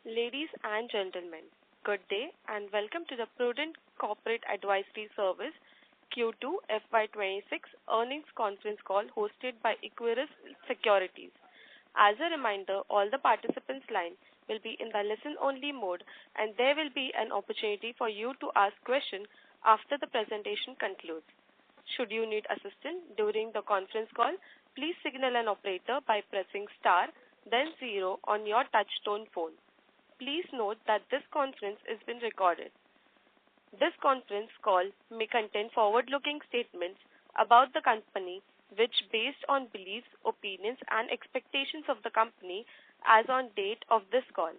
Ladies and gentlemen, good day and welcome to the Prudent Corporate Advisory Service Q2FY26 earnings conference call hosted by Equirus Securities. As a reminder, all the participants' line will be in the listen-only mode and there will be an opportunity for you to ask questions after the presentation concludes. Should you need assistance during the conference call, please signal an operator by pressing star, then 0 on your touch-tone phone. Please note that this conference is being recorded. This conference call may contain forward-looking statements about the company which based on beliefs, opinions and expectations of the company as on date of this call.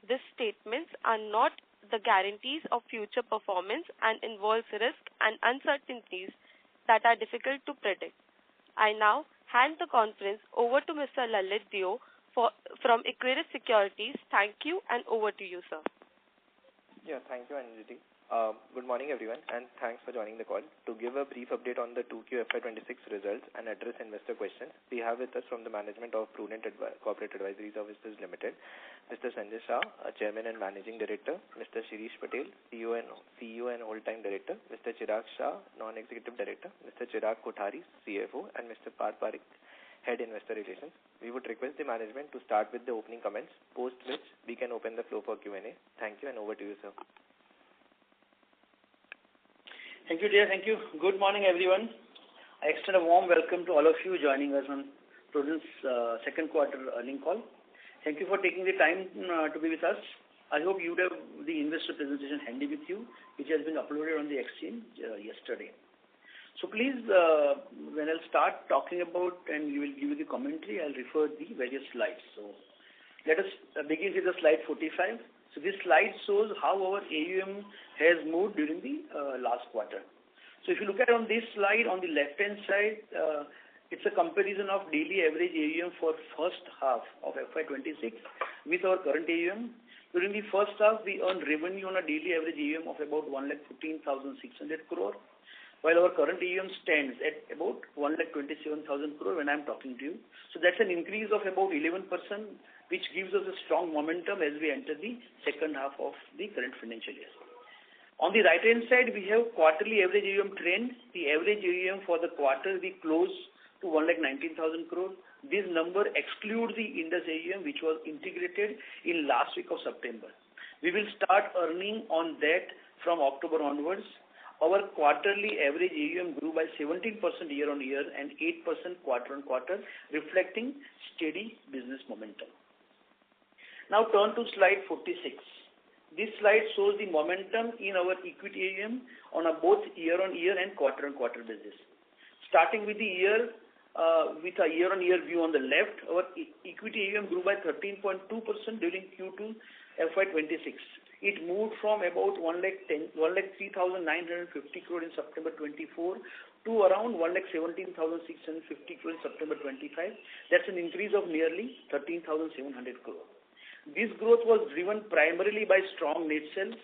These statements are not the guarantees of future performance and involves risks and uncertainties that are difficult to predict. I now hand the conference over to Mr. Lalit Dio from Equirus Securities. Thank you and over to you, sir. Yeah, thank you, Anjali. Good morning, everyone, and thanks for joining the call. To give a brief update on the 2QFY26 results and address investor questions, we have with us from the management of Prudent Corporate Advisory Services Limited, Mr. Sanjay Shah, Chairman and Managing Director, Mr. Shirish Patel, CEO and Whole-Time Director, Mr. Chirag Shah, Non-Executive Director, Mr. Chirag Kothari, CFO, and Mr. Parth Parekh, Head Investor Relations. We would request the management to start with the opening comments, post which we can open the floor for Q&A. Thank you and over to you, sir. Thank you, dear. Thank you. Good morning, everyone. I extend a warm welcome to all of you joining us on Prudent's second quarter earnings call. Thank you for taking the time to be with us. I hope you have the investor presentation handy with you, which has been uploaded on the exchange yesterday. So please, when I'll start talking about and you will give the commentary, I'll refer the various slides. So let us begin with the slide 45. So this slide shows how our AUM has moved during the last quarter. So if you look at on this slide, on the left-hand side, it's a comparison of daily average AUM for first half of FY26 with our current AUM. During the first half, we earned revenue on a daily average AUM of about 1,15,600 crore, while our current AUM stands at about 1,27,000 crore when I'm talking to you. So that's an increase of about 11%, which gives us a strong momentum as we enter the second half of the current financial year. On the right-hand side, we have quarterly average AUM trend. The average AUM for the quarter, we close to 1,19,000 crore. This number excludes the Indus AUM, which was integrated in last week of September. We will start earning on that from October onwards. Our quarterly average AUM grew by 17% year-on-year and 8% quarter-on-quarter, reflecting steady business momentum. Now turn to slide 46. This slide shows the momentum in our equity AUM on a both year-on-year and quarter-on-quarter basis. Starting with the year, with a year-on-year view on the left, our equity AUM grew by 13.2% during Q2 FY26. It moved from about 1,03,950 crore in September 24 to around 1,17,650 crore in September 25. That's an increase of nearly 13,700 crore. This growth was driven primarily by strong net sales.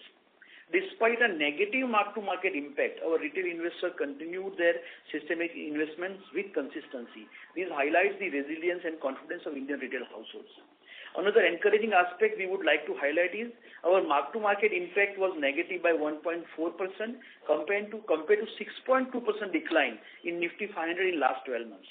Despite a negative mark-to-market impact, our retail investors continued their systemic investments with consistency. This highlights the resilience and confidence of Indian retail households. Another encouraging aspect we would like to highlight is our mark-to-market impact was negative by 1.4% compared to 6.2% decline in Nifty 500 in last 12 months.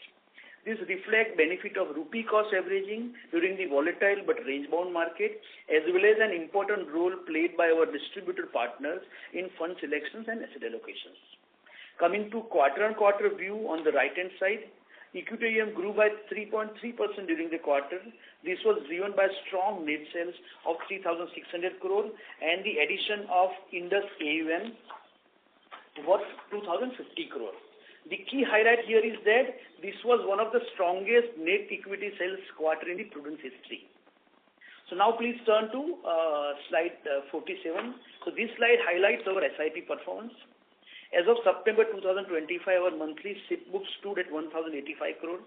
This reflects benefit of rupee cost averaging during the volatile but range-bound market, as well as an important role played by our distributor partners in fund selections and asset allocations. Coming to quarter-on-quarter view on the right-hand side, equity AUM grew by 3.3% during the quarter. This was driven by strong net sales of 3,600 crore and the addition of Indus AUM worth 2,050 crore. The key highlight here is that this was one of the strongest net equity sales quarter in the Prudent history. So now please turn to slide 47. So this slide highlights our SIP performance. As of September 2025, our monthly SIP book stood at 1,085 crore.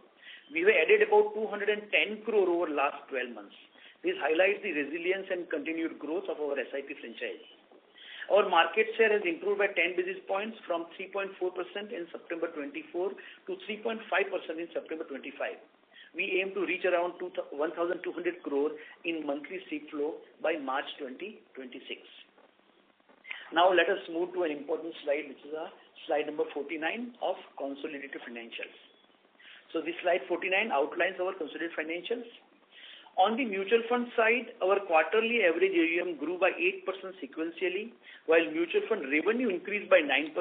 We have added about 210 crore over last 12 months. This highlights the resilience and continued growth of our SIP franchise. Our market share has improved by 10 basis points from 3.4% in September 24 to 3.5% in September 25. We aim to reach around 1,200 crore in monthly SIP flow by March 2026. Now let us move to an important slide, which is slide number 49 of consolidated financials. So this slide 49 outlines our consolidated financials. On the mutual fund side, our quarterly average AUM grew by 8% sequentially, while mutual fund revenue increased by 9%.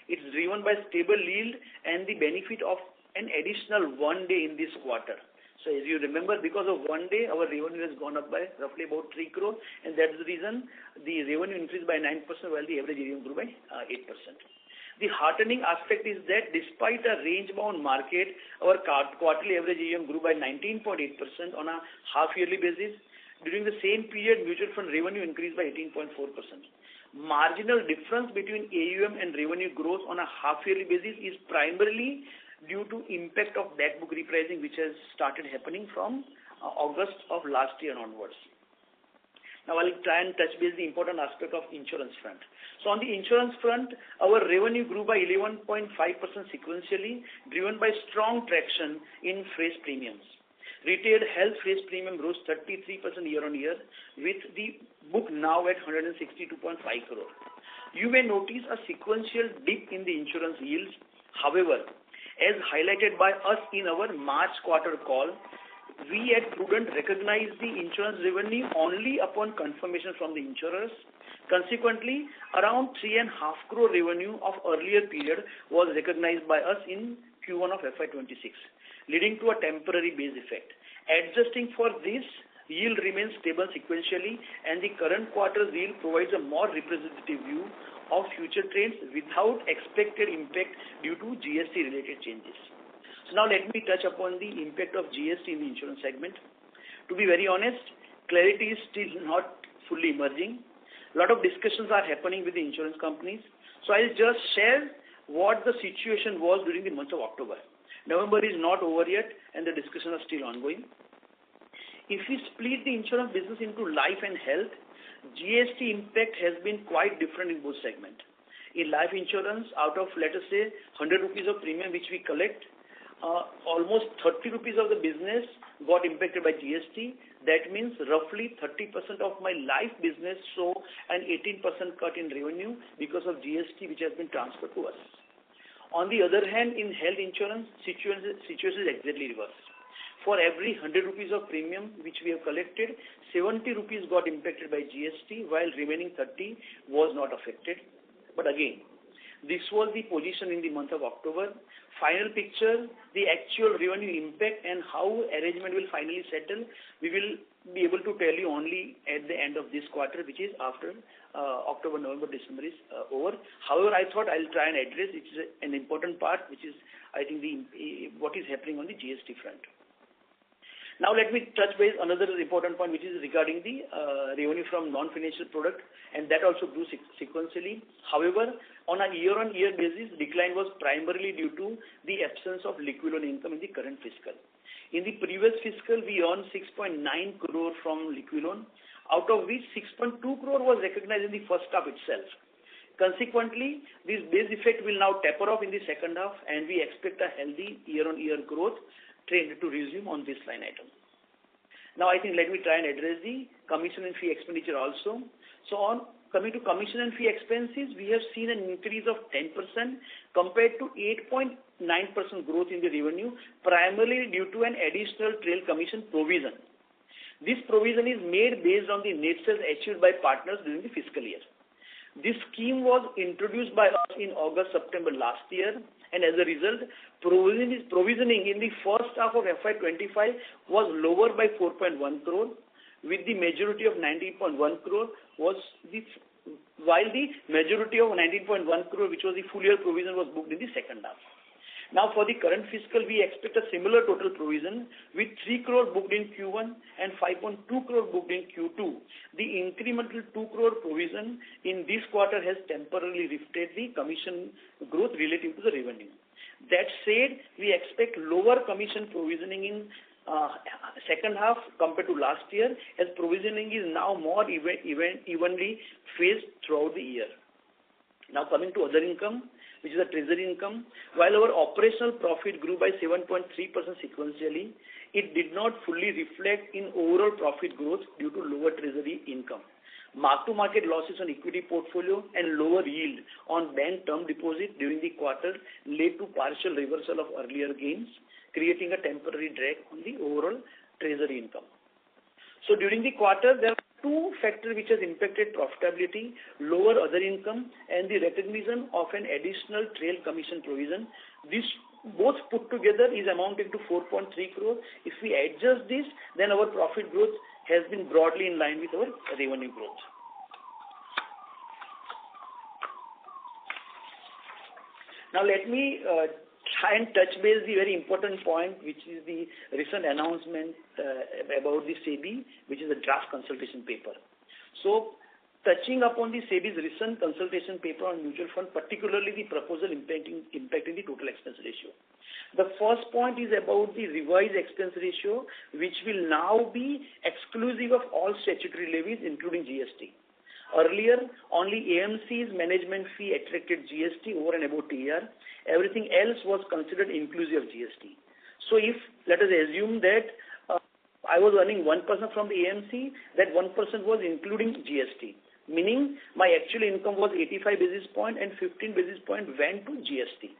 It's driven by stable yield and the benefit of an additional one day in this quarter. So as you remember, because of one day, our revenue has gone up by roughly about 3 crore, and that's the reason the revenue increased by 9% while the average AUM grew by 8%. The heartening aspect is that despite a range-bound market, our quarterly average AUM grew by 19.8% on a half-yearly basis. During the same period, mutual fund revenue increased by 18.4%. Marginal difference between AUM and revenue growth on a half-yearly basis is primarily due to impact of back book repricing, which has started happening from August of last year onwards. Now I'll try and touch base the important aspect of insurance front. So on the insurance front, our revenue grew by 11.5% sequentially, driven by strong traction in fresh premiums. Retail health fresh premium rose 33% year on year, with the book now at 162.5 crore. You may notice a sequential dip in the insurance yields. However, as highlighted by us in our March quarter call, we at Prudent recognize the insurance revenue only upon confirmation from the insurers. Consequently, around 3.5 crore revenue of earlier period was recognized by us in Q1 of FY26, leading to a temporary base effect. Adjusting for this, yield remains stable sequentially, and the current quarter's yield provides a more representative view of future trends without expected impact due to GST-related changes. So now let me touch upon the impact of GST in the insurance segment. To be very honest, clarity is still not fully emerging. A lot of discussions are happening with the insurance companies. So I'll just share what the situation was during the month of October. November is not over yet, and the discussions are still ongoing. If we split the insurance business into life and health, GST impact has been quite different in both segments. In life insurance, out of, let us say, 100 rupees of premium which we collect, almost 30 rupees of the business got impacted by GST. That means roughly 30% of my life business saw an 18% cut in revenue because of GST which has been transferred to us. On the other hand, in health insurance, situation is exactly reverse. For every 100 rupees of premium which we have collected, 70 rupees got impacted by GST, while remaining 30 was not affected. But again, this was the position in the month of October. Final picture, the actual revenue impact and how arrangement will finally settle, we will be able to tell you only at the end of this quarter, which is after October, November, December is over. However, I thought I'll try and address it is an important part, which is, I think, what is happening on the GST front. Now let me touch base another important point, which is regarding the revenue from non-financial product, and that also grew sequentially. However, on a year-on-year basis, decline was primarily due to the absence of liquid loan income in the current fiscal. In the previous fiscal, we earned 6.9 crore from liquid loan, out of which 6.2 crore was recognized in the first half itself. Consequently, this base effect will now taper off in the second half, and we expect a healthy year-on-year growth trend to resume on this line item. Now I think let me try and address the commission and fee expenditure also. So coming to commission and fee expenses, we have seen an increase of 10% compared to 8.9% growth in the revenue, primarily due to an additional trail commission provision. This provision is made based on the net sales achieved by partners during the fiscal year. This scheme was introduced by us in August-September last year, and as a result, provisioning in the first half of FY25 was lower by 4.1 crore, with the majority of 19.1 crore while the majority of 19.1 crore, which was the full year provision, was booked in the second half. Now for the current fiscal, we expect a similar total provision with 3 crore booked in Q1 and 5.2 crore booked in Q2. The incremental 2 crore provision in this quarter has temporarily lifted the commission growth relative to the revenue. That said, we expect lower commission provisioning in second half compared to last year, as provisioning is now more evenly phased throughout the year. Now coming to other income, which is the treasury income. While our operational profit grew by 7.3% sequentially, it did not fully reflect in overall profit growth due to lower treasury income. Mark-to-market losses on equity portfolio and lower yield on bank term deposit during the quarter led to partial reversal of earlier gains, creating a temporary drag on the overall treasury income. So during the quarter, there are two factors which has impacted profitability: lower other income and the recognition of an additional trail commission provision. This both put together is amounting to 4.3 crore. If we adjust this, then our profit growth has been broadly in line with our revenue growth. Now let me try and touch base the very important point, which is the recent announcement about the SEBI, which is a draft consultation paper. So, touching upon the SEBI's recent consultation paper on mutual fund, particularly the proposal impacting the total expense ratio. The first point is about the revised expense ratio, which will now be exclusive of all statutory levies, including GST. Earlier, only AMC's management fee attracted GST over and above TER. Everything else was considered inclusive of GST. So if, let us assume that I was earning 1% from the AMC, that 1% was including GST, meaning my actual income was 85 basis points and 15 basis points went to GST.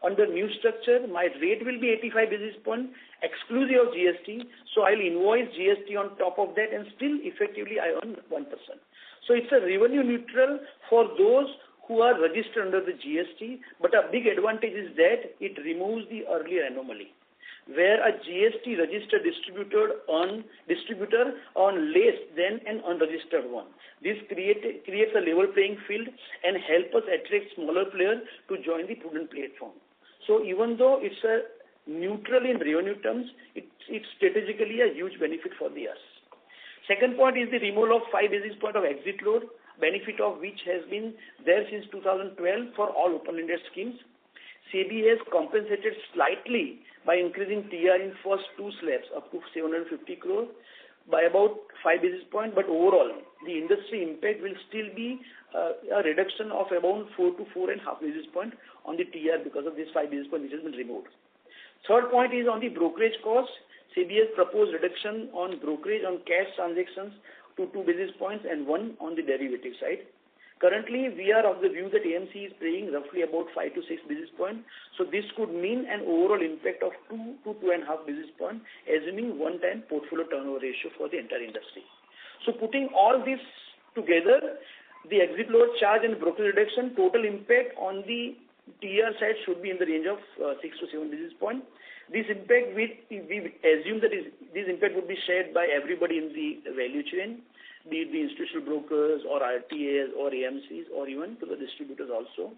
Under new structure, my rate will be 85 basis points exclusive of GST, so I'll invoice GST on top of that and still effectively I earn 1%. So it's a revenue neutral for those who are registered under the GST, but a big advantage is that it removes the earlier anomaly, where a GST registered distributor on less than an unregistered one. This creates a level playing field and help us attract smaller players to join the Prudent platform. So even though it's a neutral in revenue terms, it's strategically a huge benefit for us. Second point is the removal of 5 basis points of exit load, benefit of which has been there since 2012 for all open-ended schemes. SEBI has compensated slightly by increasing TR in first two slabs up to 750 crore by about 5 basis points, but overall the industry impact will still be a reduction of around 4 to 4.5 basis points on the TR because of this 5 basis points which has been removed. Third point is on the brokerage cost. SEBI has proposed reduction on brokerage on cash transactions to 2 basis points and 1 on the derivative side. Currently, we are of the view that AMC is paying roughly about 5 to 6 basis points. So this could mean an overall impact of 2 to 2.5 basis points, assuming one-time portfolio turnover ratio for the entire industry. So putting all this together, the exit load charge and brokerage reduction, total impact on the TR side should be in the range of 6 to 7 basis points. This impact, we assume that this impact would be shared by everybody in the value chain, be it the institutional brokers or RTAs or AMCs or even to the distributors also.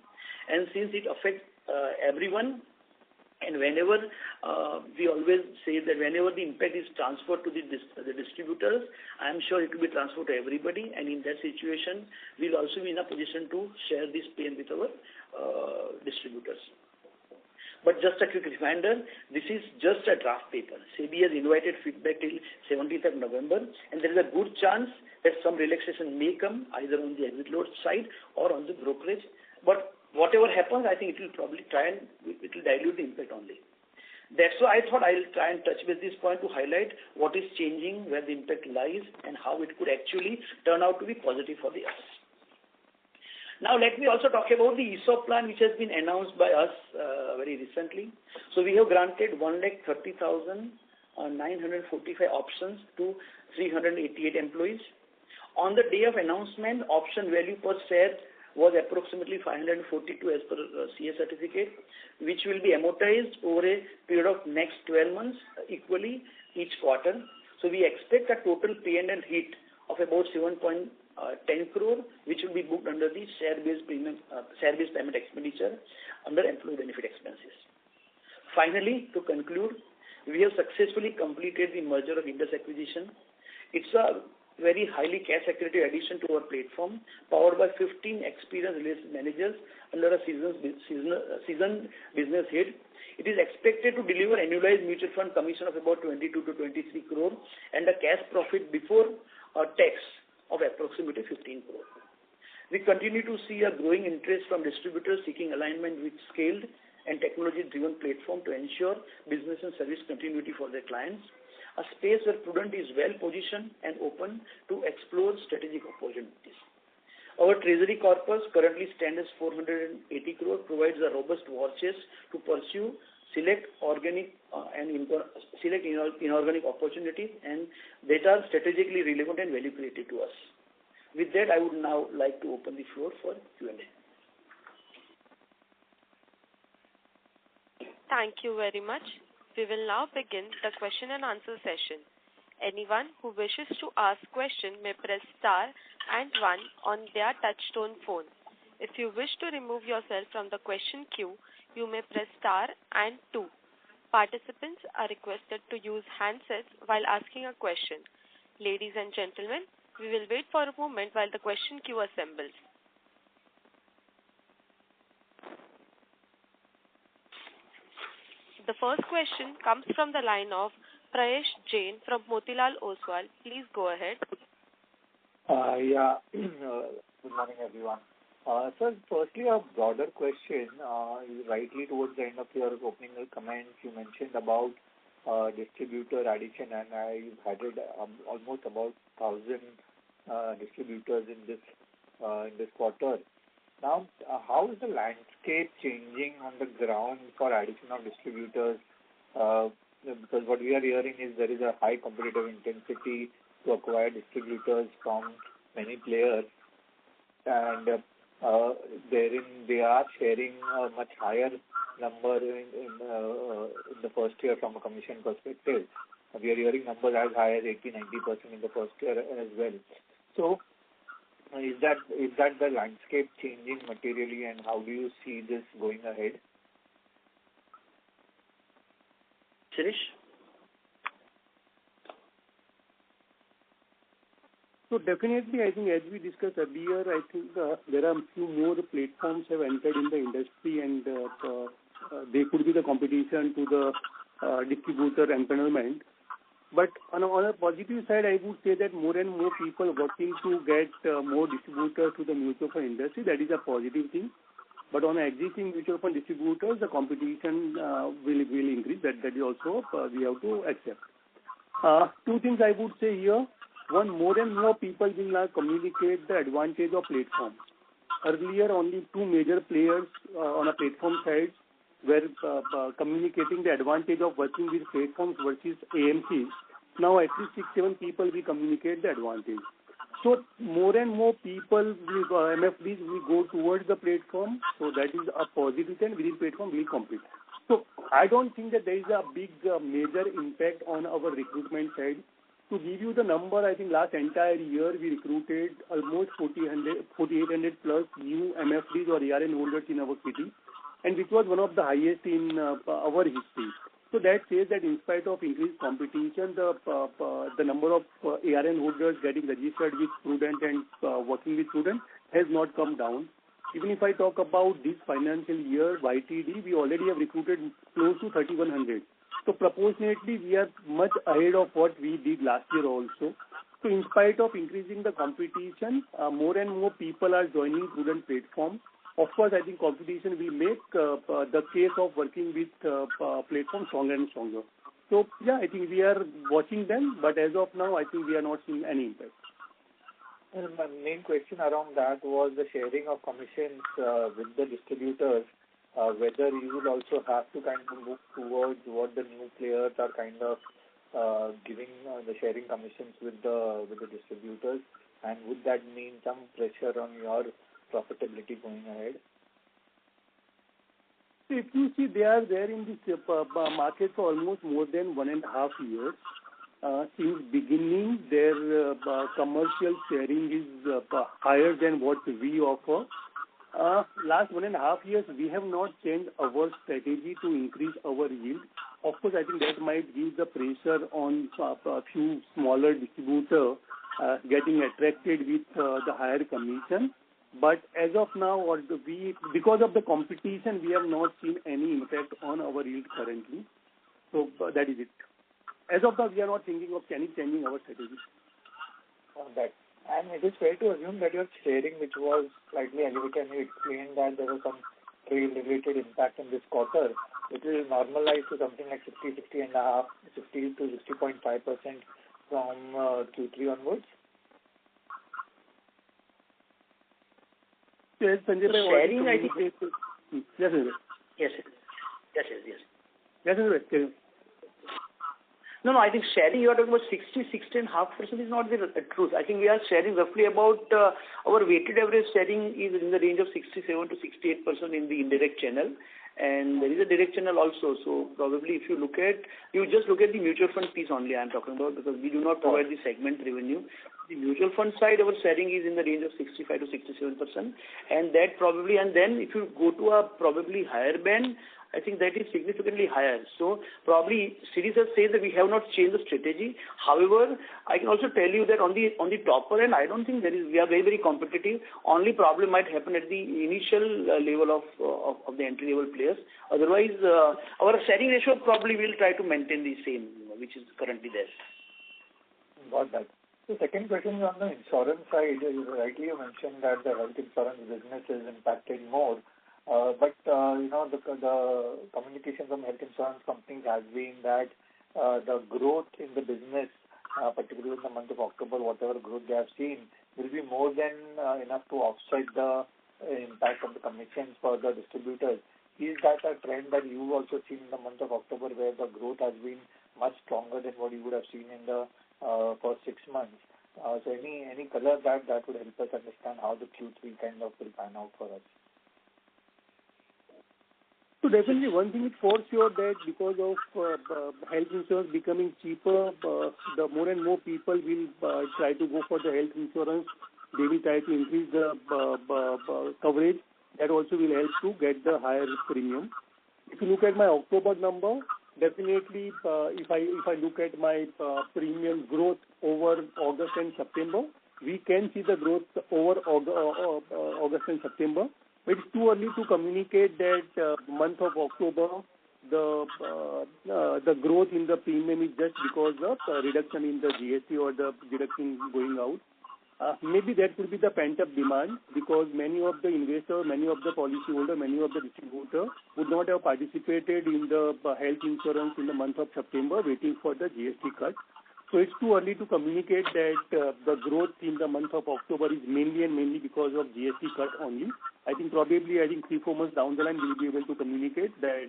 And since it affects everyone, and whenever we always say that whenever the impact is transferred to the distributors, I am sure it will be transferred to everybody, and in that situation, we'll also be in a position to share this pain with our distributors. But just a quick reminder, this is just a draft paper. SEBI has invited feedback till 17th of November, and there is a good chance that some relaxation may come either on the exit load side or on the brokerage. But whatever happens, I think it will probably it will dilute the impact only. That's why I thought I'll try and touch with this point to highlight what is changing, where the impact lies, and how it could actually turn out to be positive for the us. Now let me also talk about the ESOP plan which has been announced by us very recently. So we have granted 130,945 options to 388 employees. On the day of announcement, option value per share was approximately 542 as per CS certificate, which will be amortized over a period of next 12 months equally each quarter. So we expect a total P&L hit of about 7.10 crore, which will be booked under the share-based payment expenditure under employee benefit expenses. Finally, to conclude, we have successfully completed the merger of Indus acquisition. It's a very highly cash-accretive addition to our platform, powered by 15 experienced relationship managers under a seasoned business head. It is expected to deliver annualized mutual fund commission of about 22 to 23 crore and a cash profit before tax of approximately 15 crore. We continue to see a growing interest from distributors seeking alignment with scaled and technology-driven platform to ensure business and service continuity for their clients, a space where Prudent is well positioned and open to explore strategic opportunities. Our treasury corpus currently stands as 480 crore, provides a robust war chest to pursue select organic inorganic opportunities and that are strategically relevant and value creative to us. With that, I would now like to open the floor for Q&A. Thank you very much. We will now begin the question and answer session. Anyone who wishes to ask question may press star and 1 on their touchtone phone. If you wish to remove yourself from the question queue, you may press star and 2. Participants are requested to use handsets while asking a question. Ladies and gentlemen, we will wait for a moment while the question queue assembles. The first question comes from the line of Prayesh Jain from Motilal Oswal. Please go ahead. Good morning, everyone. Sir, firstly, a broader question. Rightly towards the end of your opening comments, you mentioned about distributor addition, and I've added almost about 1,000 distributors in this quarter. Now, how is the landscape changing on the ground for addition of distributors? Because what we are hearing is there is a high competitive intensity to acquire distributors from many players, and therein they are sharing a much higher number in the first year from a commission perspective. We are hearing numbers as high as 80-90% in the first year as well. So, is that the landscape changing materially, and how do you see this going ahead? Shirish? So definitely, I think as we discussed earlier, I think there are a few more platforms have entered in the industry, and they could be the competition to the distributor empanelment. But on a positive side, I would say that more and more people working to get more distributors to the mutual fund industry. That is a positive thing. But on existing mutual fund distributors, the competition will increase. That is also we have to accept. Two things I would say here. One, more and more people will now communicate the advantage of platforms. Earlier, only two major players on a platform side were communicating the advantage of working with platforms versus AMCs. Now, at least 6-7 people will communicate the advantage. So, more and more people, MFDs will go towards the platform. So, that is a positive thing. Within platform, will compete. So, I don't think that there is a big major impact on our recruitment side. To give you the number, I think last entire year we recruited almost 4,800 plus new MFDs or ARN holders in our kitty, and which was one of the highest in our history. So that says that in spite of increased competition, the number of ARN holders getting registered with Prudent and working with Prudent has not come down. Even if I talk about this financial year, YTD, we already have recruited close to 3,100. So proportionately, we are much ahead of what we did last year also. So in spite of increasing the competition, more and more people are joining Prudent platform. Of course, I think competition will make the case of working with platform stronger and stronger. So yeah, I think we are watching them, but as of now, I think we are not seeing any impact. And my main question around that was the sharing of commissions with the distributors. Whether you will also have to kind of move towards what the new players are kind of giving the sharing commissions with the distributors, and would that mean some pressure on your profitability going ahead? If you see, they are there in this market for almost more than 1.5 years. Since beginning, their commercial sharing is higher than what we offer. Last 1.5 years, we have not changed our strategy to increase our yield. Of course, I think that might give the pressure on a few smaller distributors getting attracted with the higher commission. But as of now, because of the competition, we have not seen any impact on our yield currently. So that is it. As of now, we are not thinking of changing our strategy. And it is fair to assume that your sharing, which was slightly elevated, and you explained that there was some trade-related impact in this quarter, it will normalize to something like 60.5%, 60 to 60.5% from Q3 onwards. Yes, Sanjay, sharing, I think. Yes, sir. Yes. Yes, sir. No, I think sharing, you are talking about 60.5% is not the truth. I think we are sharing roughly about, our weighted average sharing is in the range of 67 to 68% in the indirect channel. And there is a direct channel also. So probably if you just look at the mutual fund piece only I am talking about, because we do not provide the segment revenue. The mutual fund side, our sharing is in the range of 65 to 67%. And that probably, and then if you go to a probably higher band, I think that is significantly higher. So probably Siri has said that we have not changed the strategy. However, I can also tell you that on the topper end, I don't think we are very, very competitive. Only problem might happen at the initial level of the entry level players. Otherwise, our sharing ratio probably will try to maintain the same, which is currently there. Got that. The second question is on the insurance side. Rightly you mentioned that the health insurance business is impacted more. But the communication from health insurance companies has been that the growth in the business, particularly in the month of October, whatever growth they have seen, will be more than enough to offset the impact of the commissions for the distributors. Is that a trend that you've also seen in the month of October, where the growth has been much stronger than what you would have seen in the first 6 months? So any color that would help us understand how the Q3 kind of will pan out for us. So definitely one thing is for sure that because of health insurance becoming cheaper, the more and more people will try to go for the health insurance. They will try to increase the coverage. That also will help to get the higher premium. If you look at my October number, definitely if I look at my premium growth over August and September, we can see the growth over August and September. But it's too early to communicate that month of October, the growth in the premium is just because of reduction in the GST or the deduction going out. Maybe that could be the pent-up demand, because many of the investors, many of the policyholders, many of the distributors would not have participated in the health insurance in the month of September waiting for the GST cut. So it's too early to communicate that the growth in the month of October is mainly because of GST cut only. I think 3-4 months down the line we'll be able to communicate that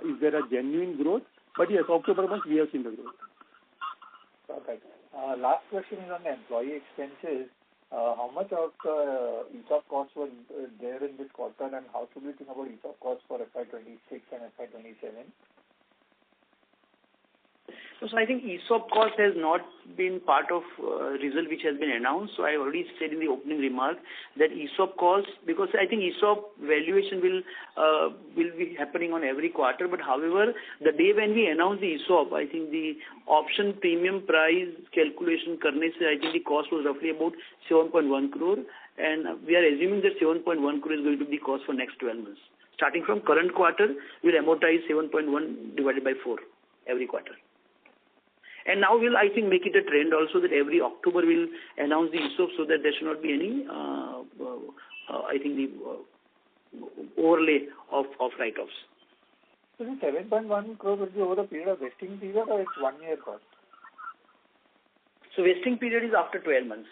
is there a genuine growth. But yes, October month we have seen the growth. Perfect. Last question is on the employee expenses. How much of ESOP costs were there in this quarter, and how should we think about ESOP costs for FY26 and FY27? So I think ESOP cost has not been part of result which has been announced. So I already said in the opening remark that ESOP cost, because I think ESOP valuation will be happening on every quarter. But however, the day when we announce the ESOP, I think the option premium price calculation karne se, I think the cost was roughly about 7.1 crore. And we are assuming that 7.1 crore is going to be the cost for next 12 months. Starting from current quarter, we'll amortize 7.1 divided by 4 every quarter. And now we'll, I think, make it a trend also that every October we'll announce the ESOP so that there should not be any, I think, the overlay of write-offs. So the 7.1 crore will be over a period of vesting period, or it's 1 year cost? So vesting period is after 12 months.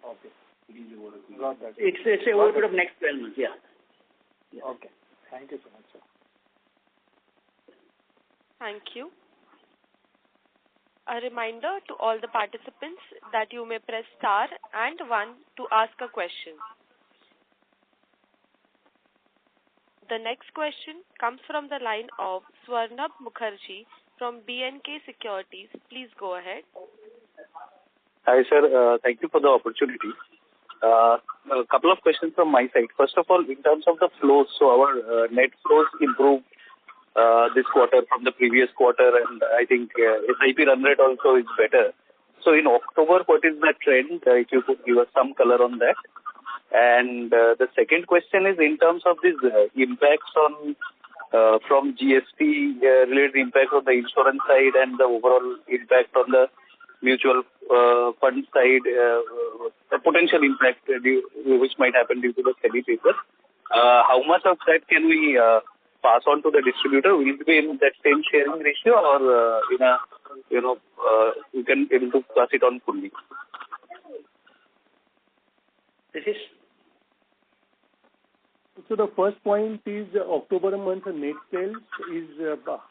Okay. Got that. It's a over period of next 12 months, yeah. Okay. Thank you so much, sir. Thank you. A reminder to all the participants that you may press star and 1 to ask a question. The next question comes from the line of Swarnabh Mukherjee from B&K Securities. Please go ahead. Hi, sir. Thank you for the opportunity. A couple of questions from my side. First of all, in terms of the flows, so our net flows improved this quarter from the previous quarter, and I think SIP run rate also is better. So in October, what is the trend? If you could give us some color on that. And the second question is in terms of these impacts on from GST related impact on the insurance side and the overall impact on the mutual fund side, the potential impact which might happen due to the SEBI paper. How much of that can we pass on to the distributor? Will it be in that same sharing ratio, or in a you can able to pass it on fully? This is. So the first point is October month net sales is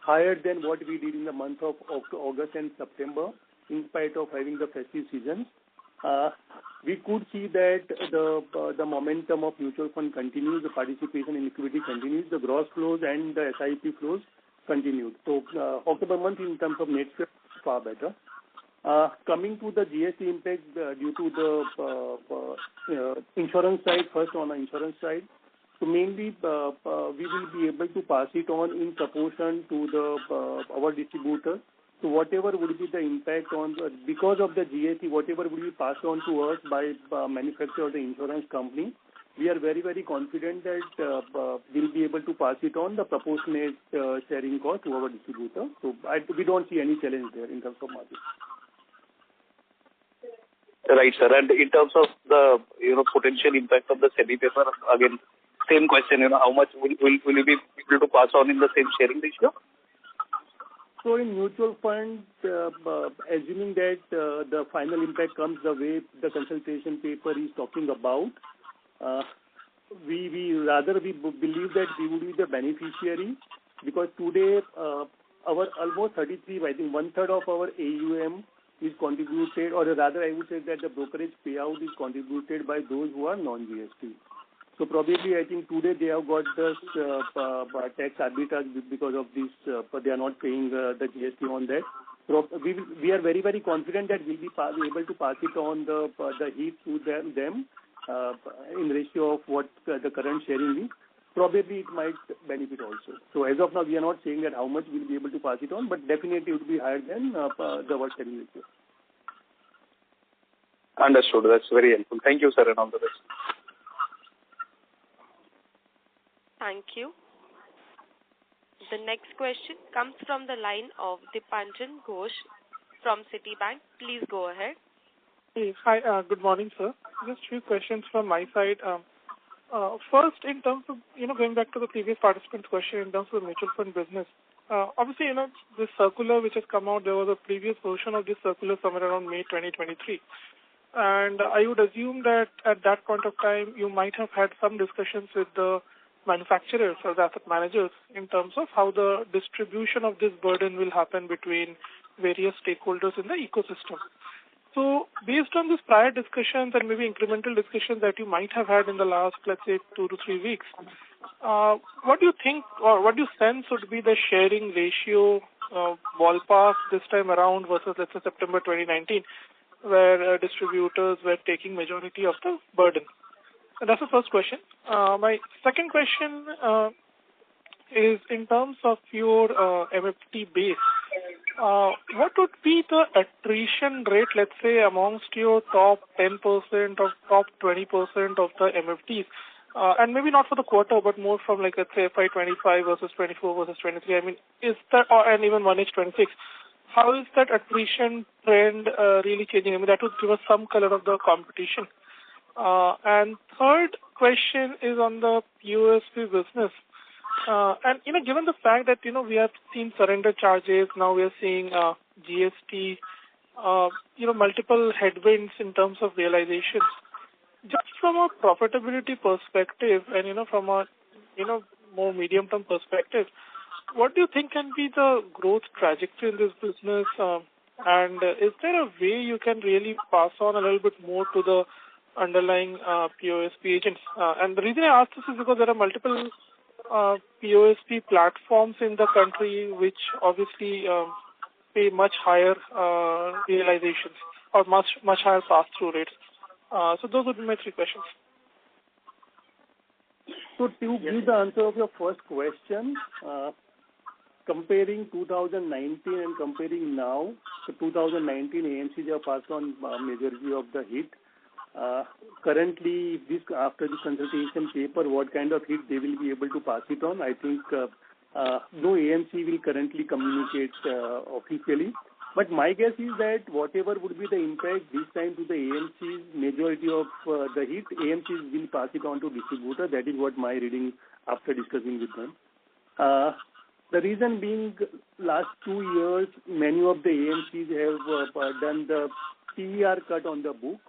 higher than what we did in the month of August and September, in spite of having the festive season. We could see that the momentum of mutual fund continues, the participation in liquidity continues, the gross flows and the SIP flows continued. So October month in terms of net sales far better. Coming to the GST impact due to the insurance side, first on the insurance side. So mainly, we will be able to pass it on in proportion to our distributors. So whatever would be the impact on because of the GST, whatever will be passed on to us by manufacturer or the insurance company, we are very, very confident that we'll be able to pass it on the proportionate sharing cost to our distributor. So we don't see any challenge there in terms of margin. Right, sir. And in terms of the potential impact of the SEBI paper, again, same question. How much will you be able to pass on in the same sharing ratio? So in mutual funds, assuming that the final impact comes the way the consultation paper is talking about, we believe that we would be the beneficiary, because today our almost 33, I think 1/3 of our AUM is contributed, or rather I would say that the brokerage payout is contributed by those who are non-GST. So probably I think today they have got the tax arbitrage because of this, but they are not paying the GST on that. So we are very, very confident that we'll be able to pass it on the hit to them in ratio of what the current sharing is. Probably it might benefit also. So as of now, we are not saying that how much we'll be able to pass it on, but definitely it would be higher than the worst sharing ratio. Understood. That's very helpful. Thank you, sir, and all the best. Thank you. The next question comes from the line of Dipanjan Ghosh from Citibank. Please go ahead. Hey, hi. Good morning, sir. Just few questions from my side. First, in terms of, going back to the previous participant's question in terms of the mutual fund business, obviously, this circular which has come out, there was a previous version of this circular somewhere around May 2023. And I would assume that at that point of time, you might have had some discussions with the manufacturers or the asset managers in terms of how the distribution of this burden will happen between various stakeholders in the ecosystem. So based on these prior discussions and maybe incremental discussions that you might have had in the last, let's say, 2 to 3 weeks, what do you think or what do you sense would be the sharing ratio ballpark this time around versus, let's say, September 2019, where distributors were taking majority of the burden? And that's the first question. My second question is in terms of your MFT base. What would be the attrition rate, let's say, amongst your top 10% or top 20% of the MFTs? And maybe not for the quarter, but more from, like, let's say, FY25 versus 24 versus 23. I mean, is that, and even 1H26, how is that attrition trend really changing? I mean, that would give us some color of the competition. And third question is on the POSP business. And, given the fact that, we have seen surrender charges, now we are seeing GST, multiple headwinds in terms of realizations. Just from a profitability perspective and, from a, more medium-term perspective, what do you think can be the growth trajectory in this business? And is there a way you can really pass on a little bit more to the underlying POSP agents? And the reason I ask this is because there are multiple POSP platforms in the country which obviously pay much higher realizations or much higher pass-through rates. So those would be my 3 questions. So to give the answer of your first question, comparing 2019 and comparing now, so 2019 AMCs have passed on majority of the hit. Currently, after the consultation paper, what kind of hit they will be able to pass it on, I think no AMC will currently communicate officially. But my guess is that whatever would be the impact this time to the AMCs, majority of the hit, AMCs will pass it on to distributor. That is what my reading after discussing with them. The reason being, last 2 years, many of the AMCs have done the TER cut on the book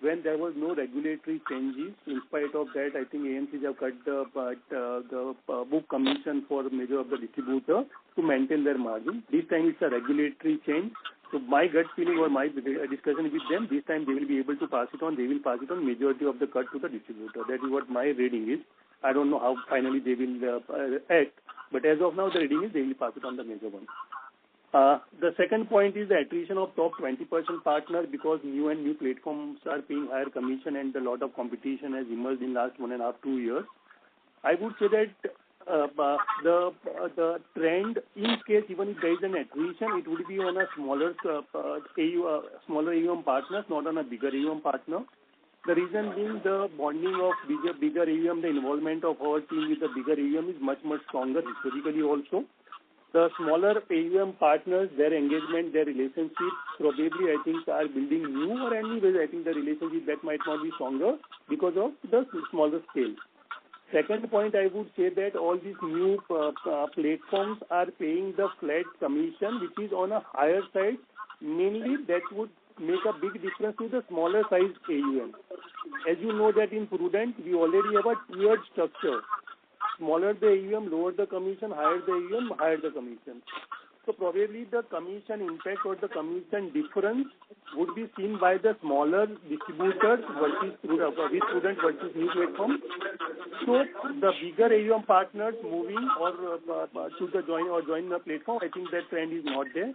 when there was no regulatory changes. In spite of that, I think AMCs have cut the book commission for major of the distributor to maintain their margin. This time it's a regulatory change. So my gut feeling or my discussion with them, this time they will be able to pass it on. They will pass it on majority of the cut to the distributor. That is what my reading is. I don't know how finally they will act. But as of now, the reading is they will pass it on the major one. The second point is the attrition of top 20% partners because new platforms are paying higher commission and a lot of competition has emerged in last 1.5 to 2 years. I would say that the trend, in case even if there is an attrition, it would be on a smaller AUM partners, not on a bigger AUM partner. The reason being the bonding of bigger AUM, the involvement of our team with the bigger AUM is much stronger historically also. The smaller AUM partners, their engagement, their relationships, probably I think are building new or anyways I think the relationship that might not be stronger because of the smaller scale. Second point, I would say that all these new platforms are paying the flat commission which is on a higher side. Mainly that would make a big difference to the smaller size AUM. As you know that in Prudent, we already have a tiered structure. Smaller the AUM, lower the commission, higher the AUM, higher the commission. So probably the commission impact or the commission difference would be seen by the smaller distributors versus with Prudent versus new platform. So the bigger AUM partners moving or to the join the platform, I think that trend is not there.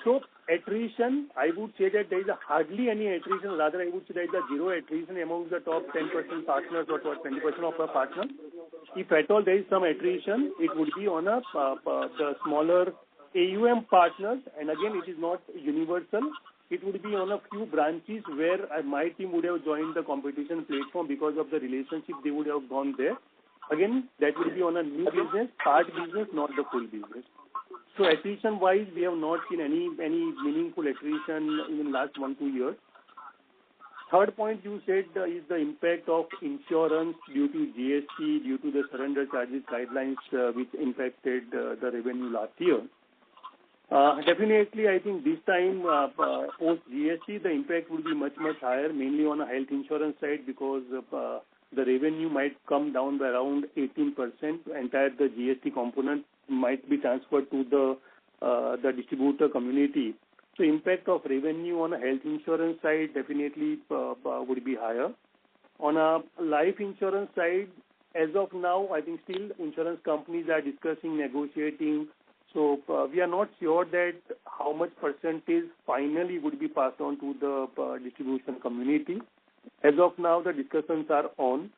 So attrition, I would say that there is hardly any attrition. Rather, I would say there is a zero attrition among the top 10% partners or top 20% of our partners. If at all there is some attrition, it would be on the smaller AUM partners. And again, it is not universal. It would be on a few branches where my team would have joined the competition platform because of the relationship they would have gone there. Again, that would be on a new business, part business, not the full business. So attrition-wise, we have not seen any meaningful attrition in the last 1-2 years. Third point you said is the impact of insurance due to GST, due to the surrender charges guidelines which impacted the revenue last year. Definitely, I think this time post GST, the impact will be much higher, mainly on a health insurance side because the revenue might come down by around 18%. Entire the GST component might be transferred to the distributor community. So impact of revenue on a health insurance side definitely would be higher. On a life insurance side, as of now, I think still insurance companies are discussing, negotiating. So we are not sure that how much percentage finally would be passed on to the distribution community. As of now, the discussions are on.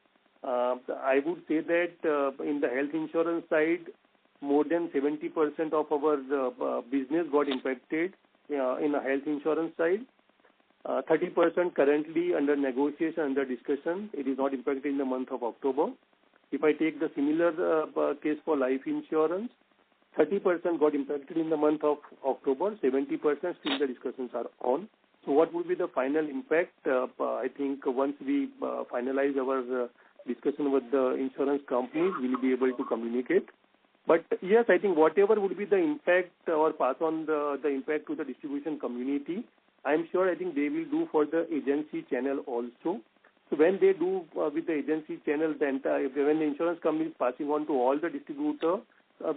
I would say that in the health insurance side, more than 70% of our business got impacted in a health insurance side. 30% currently under negotiation, under discussion. It is not impacted in the month of October. If I take the similar case for life insurance, 30% got impacted in the month of October. 70% still the discussions are on. So what will be the final impact? I think once we finalize our discussion with the insurance companies, we will be able to communicate. But yes, I think whatever would be the impact or pass on the impact to the distribution community, I'm sure I think they will do for the agency channel also. So when they do with the agency channel, when the insurance company is passing on to all the distributors,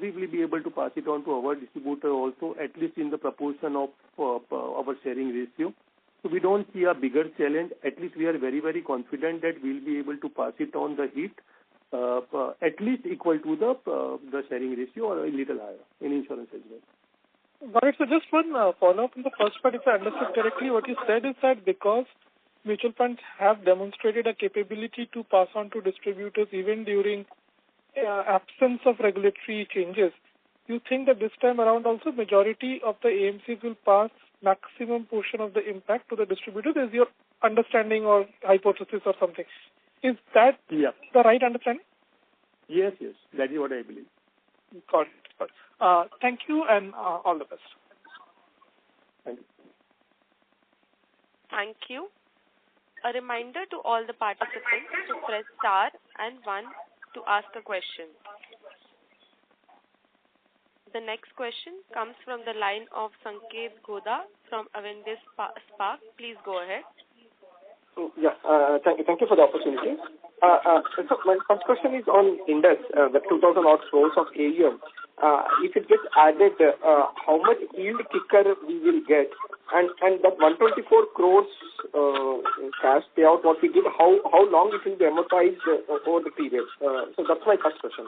we will be able to pass it on to our distributor also, at least in the proportion of our sharing ratio. So we don't see a bigger challenge. At least we are very confident that we'll be able to pass it on the hit. At least equal to the sharing ratio or a little higher in insurance as well. Got it. So just one follow-up in the first part, if I understood correctly, what you said is that because mutual funds have demonstrated a capability to pass on to distributors even during absence of regulatory changes, you think that this time around also majority of the AMCs will pass maximum portion of the impact to the distributors? Is your understanding or hypothesis or something? Is that the right understanding? Yes, that is what I believe. Got it. Thank you and all the best. Thank you. Thank you. A reminder to all the participants to press star and 1 to ask a question. The next question comes from the line of Sanket Goda from Avendus Spark. Please go ahead. Thank you for the opportunity. So my first question is on Indus, the 2,000 odd crores of AUM. If it gets added, how much yield kicker we will get? And that 124 crores cash payout, what we did, how long it will be amortized over the period? So that's my first question.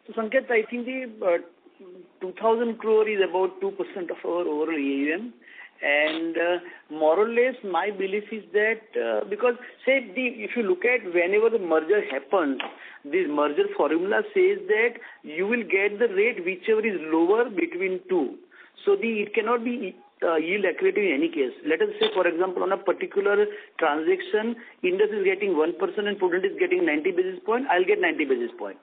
So Sanket, I think the 2,000 crore is about 2% of our overall AUM. And more or less, my belief is that because if you look at whenever the merger happens, the merger formula says that you will get the rate whichever is lower between two. So it cannot be yield accretive in any case. Let us say, for example, on a particular transaction, Indus is getting 1% and Prudent is getting 90 basis points. I'll get 90 basis points.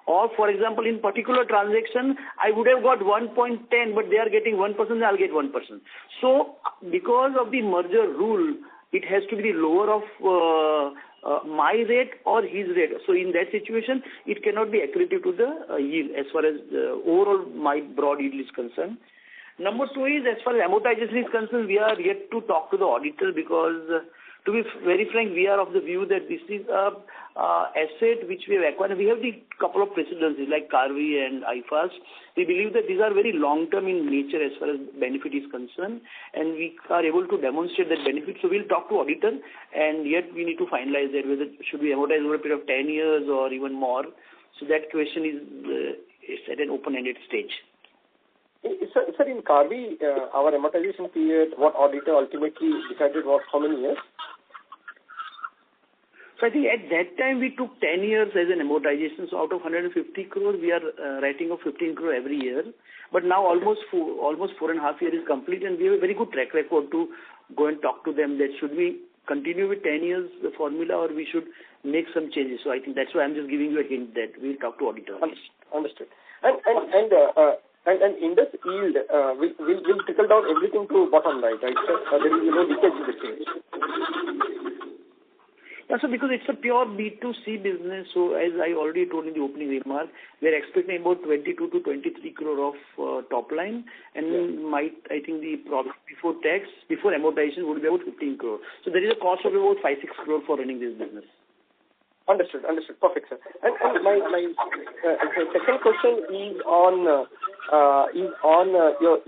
Or, for example, in particular transaction, I would have got 1.10, but they are getting 1%, I'll get 1%. So, because of the merger rule, it has to be the lower of my rate or his rate. So, in that situation, it cannot be accretive to the yield as far as overall my broad yield is concerned. Number two is, as far as amortization is concerned, we are yet to talk to the auditor because, to be very frank, we are of the view that this is a asset which we have acquired. We have the couple of precedences like Carvi and IFAS. We believe that these are very long-term in nature as far as benefit is concerned, and we are able to demonstrate that benefit. So we'll talk to auditor, and yet we need to finalize that whether should we amortize over a period of 10 years or even more. So that question is at an open-ended stage. Sir, in Carvi, our amortization period, what auditor ultimately decided was how many years? So I think at that time we took 10 years as an amortization. So out of 150 crore, we are writing off 15 crore every year. But now almost 4.5 years is complete, and we have a very good track record to go and talk to them that should we continue with 10 years the formula or we should make some changes. So I think that's why I'm just giving you a hint that we'll talk to auditor. Understood. And Indus yield will trickle down everything to bottom line, right? There is no leakage in the change. Yeah, so because it's a pure B2C business, so as I already told in the opening remark, we're expecting about 22 to 23 crore of top line, and I think the profit before tax, before amortization would be about 15 crore. So there is a cost of about 5-6 crore for running this business. Understood. Perfect, sir. And my second question is on your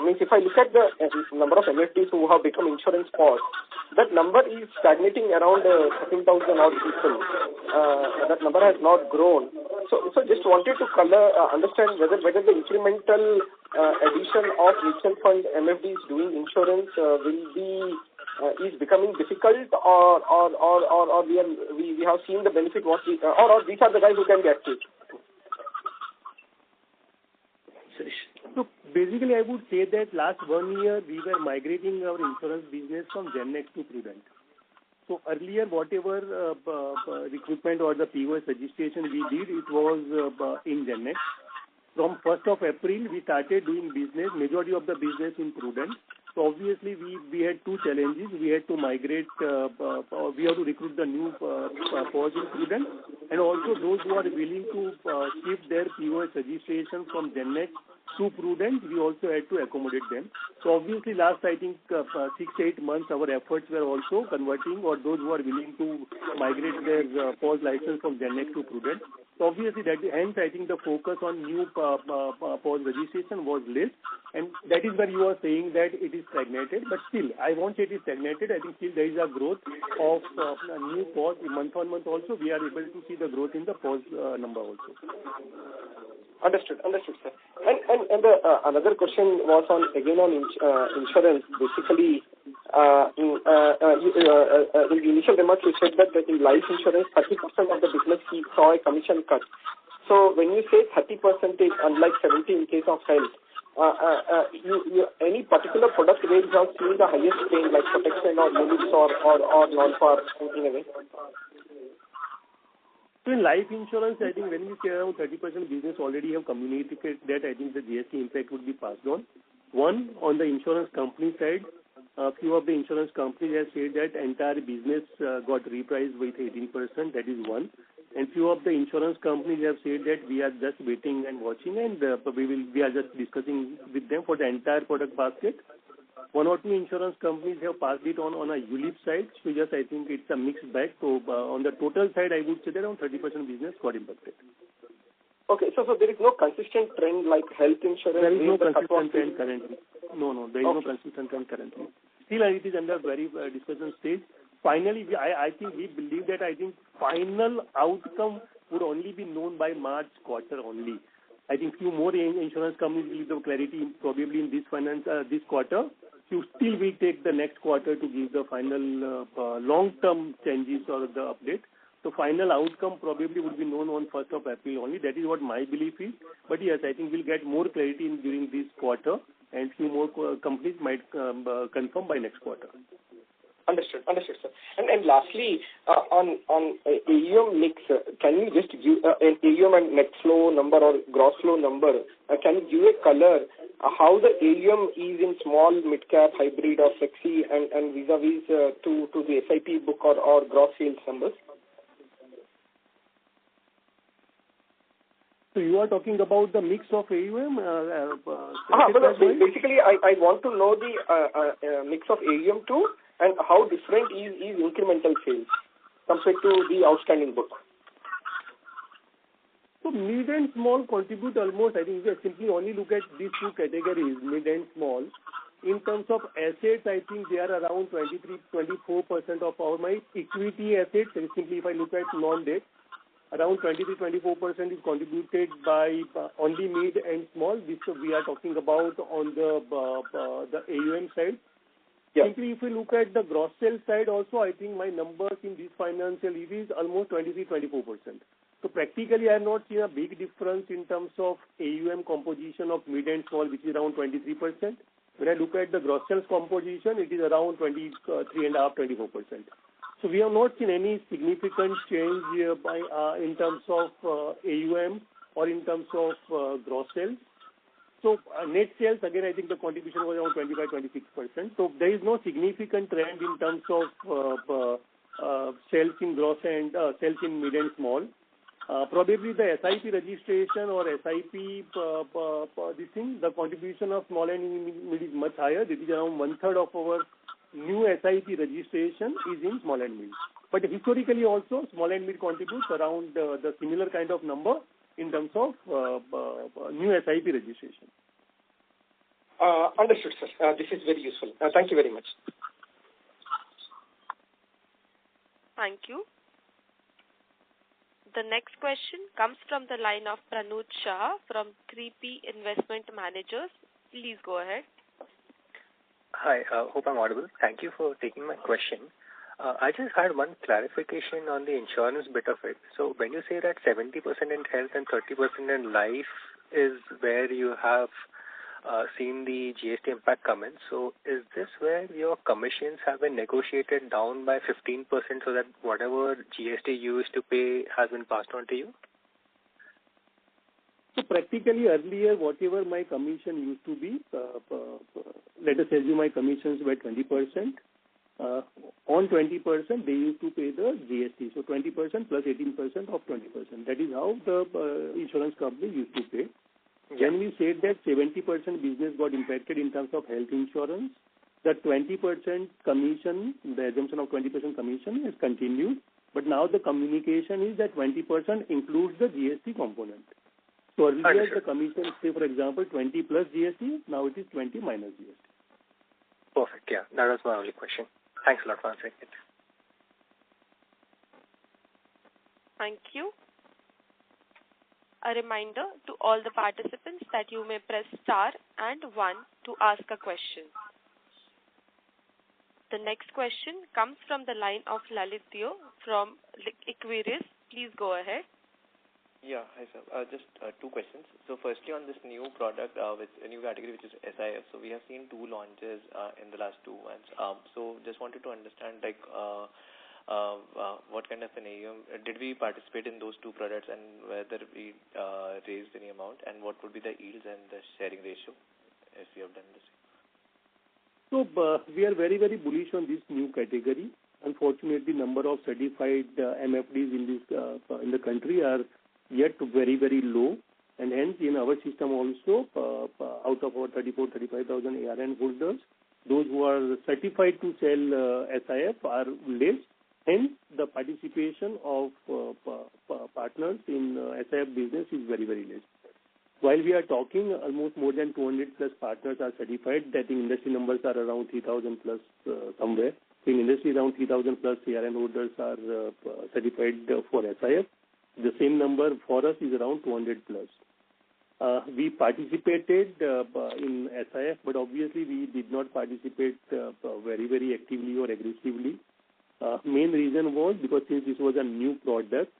means if I look at the number of MFDs who have become insurance POS, that number is stagnating around 13,000 odd people. That number has not grown. So just wanted to understand whether the incremental addition of mutual fund MFDs doing insurance will be is becoming difficult, or we have seen the benefit what we, or these are the guys who can be active. So basically, I would say that last 1 year we were migrating our insurance business from GenNext to Prudent. So earlier, whatever recruitment or the POS registration we did, it was in GenNext. From 1st of April, we started doing business, majority of the business in Prudent. So obviously, we had two challenges. We had to migrate, we have to recruit the new POS in Prudent, and also those who are willing to shift their POS registration from GenNext to Prudent, we also had to accommodate them. So obviously, last I think 6 to 8 months, our efforts were also converting, or those who are willing to migrate their POS license from GenNext to Prudent. So obviously, hence I think the focus on new POS registration was less, and that is where you are saying that it is stagnated. But still, I won't say it is stagnated. I think still there is a growth of new POS month on month. Also, we are able to see the growth in the POS number also. Understood, sir. And another question was on insurance. Basically, in the initial remarks, you said that in life insurance, 30% of the business saw a commission cut. So when you say 30%, unlike 70% in case of health, any particular product where you have seen the highest pain, like protection or units or non-par, in a way? So in life insurance, I think when we say around 30% business already have communicated that I think the GST impact would be passed on. One, on the insurance company side, a few of the insurance companies have said that entire business got repriced with 18%. That is one. And few of the insurance companies have said that we are just waiting and watching, and we are just discussing with them for the entire product basket. One or two insurance companies have passed it on a ULIP side. So just I think it's a mixed bag. So on the total side, I would say that around 30% business got impacted. Okay, so there is no consistent trend like health insurance? There is no consistent trend currently. No, there is no consistent trend currently. Still, it is under very discussion stage. Finally, I think we believe that I think final outcome would only be known by March quarter only. I think few more insurance companies will give the clarity probably in this quarter. You still will take the next quarter to give the final long-term changes or the update. So final outcome probably would be known on 1st of April only. That is what my belief is. But yes, I think we'll get more clarity during this quarter, and few more companies might confirm by next quarter. Understood, sir. And lastly, on AUM mix, can you just give an AUM and net flow number or gross flow number? Can you give a color how the AUM is in small, mid-cap, hybrid or flexi and vis-a-vis to the SIP book or gross sales numbers? So you are talking about the mix of AUM? Basically, I want to know the mix of AUM too, and how different is incremental sales compared to the outstanding book. So mid and small contribute almost, I think if you simply only look at these two categories, mid and small, in terms of assets, I think they are around 23-24% of my equity assets. And simply if I look at non-debt, around 23-24% is contributed by only mid and small. This we are talking about on the AUM side. Yeah. Simply if we look at the gross sales side also, I think my numbers in this financial year is almost 23-24%. So practically I have not seen a big difference in terms of AUM composition of mid and small, which is around 23%. When I look at the gross sales composition, it is around 23.5-24%. So we have not seen any significant change in terms of AUM or in terms of gross sales. So net sales, again, I think the contribution was around 25-26%. So there is no significant trend in terms of sales in gross and sales in mid and small. Probably the SIP registration or SIP the contribution of small and mid is much higher. This is around 1/3 of our new SIP registration is in small and mid. But historically also, small and mid contributes around the similar kind of number in terms of new SIP registration. Understood, sir. This is very useful. Thank you very much. Thank you. The next question comes from the line of Pranuj Shah from 3P Investment Managers. Please go ahead. Hi, hope I'm audible. Thank you for taking my question. I just had one clarification on the insurance bit of it. So when you say that 70% in health and 30% in life is where you have seen the GST impact come in, so is this where your commissions have been negotiated down by 15% so that whatever GST you used to pay has been passed on to you? So practically earlier, whatever my commission used to be, let us assume my commissions were 20%. On 20%, they used to pay the GST. So 20% plus 18% of 20%. That is how the insurance company used to pay. Yeah. When we said that 70% business got impacted in terms of health insurance, the 20% commission, the assumption of 20% commission is continued. But now the communication is that 20% includes the GST component. So earlier the commission, say for example, 20 plus GST, now it is 20 minus GST. Perfect, yeah. That was my only question. Thanks a lot for answering it. Thank you. A reminder to all the participants that you may press star and 1 to ask a question. The next question comes from the line of Lalitio from Equirus. Please go ahead. Yeah, hi sir. Just two questions. So firstly on this new product, with a new category which is SIF, so we have seen 2 launches in the last 2 months. So just wanted to understand what kind of an AUM did we participate in those two products, and whether we raised any amount, and what would be the yields and the sharing ratio if we have done this? So we are very, very bullish on this new category. Unfortunately, number of certified MFDs in this in the country are yet very, very low, and hence in our system also, out of our 35,000 ARN holders, those who are certified to sell SIF are less. Hence, the participation of partners in SIF business is very, very less. While we are talking, almost more than 200 plus partners are certified. I think industry numbers are around 3,000 plus somewhere. In industry, around 3,000 plus ARN holders are certified for SIF. The same number for us is around 200 plus. We participated in SIF, but obviously we did not participate very, very actively or aggressively. Main reason was because since this was a new product,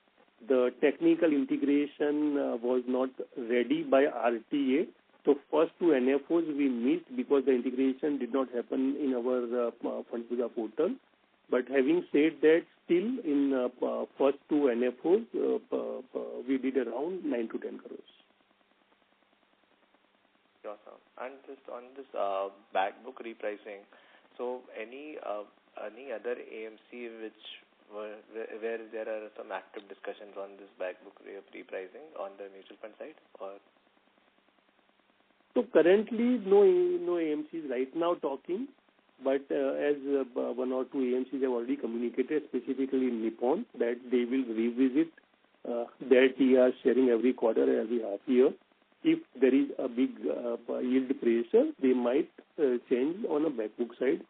the technical integration was not ready by RTA. So first two NFOs we missed because the integration did not happen in our Fund Puja portal. But having said that, still in first two NFOs, we did around 9 to 10 crores. Awesome. And just on this back book repricing, so any other AMC where there are some active discussions on this back book repricing on the mutual fund side, or? So currently no AMCs right now talking, but as one or two AMCs have already communicated, specifically in Nippon, that they will revisit their TR sharing every quarter, every half year. If there is a big yield pressure, they might change on a back book side.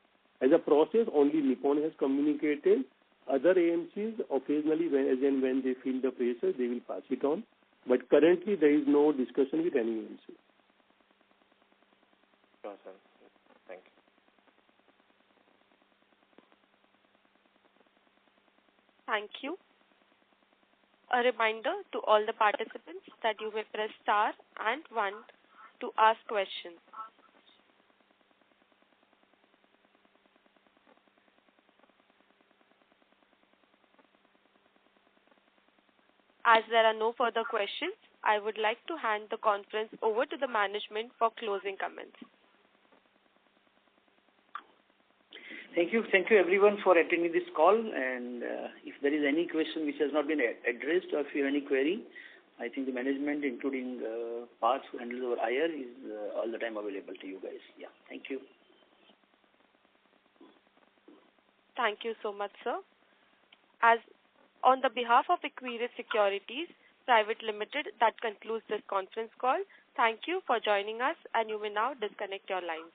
As a process, only Nippon has communicated. Other AMCs, occasionally, when they feel the pressure, they will pass it on. But currently, there is no discussion with any AMC. Awesome. Thank you. Thank you. A reminder to all the participants that you may press star and 1 to ask questions. As there are no further questions, I would like to hand the conference over to the management for closing comments. Thank you everyone for attending this call, and if there is any question which has not been addressed, or if you have any query, I think the management, including Parth, who handles our IR, is all the time available to you guys. Yeah, thank you. Thank you so much, sir. As on the behalf of Equirus Securities Private Limited, that concludes this conference call. Thank you for joining us, and you may now disconnect your lines.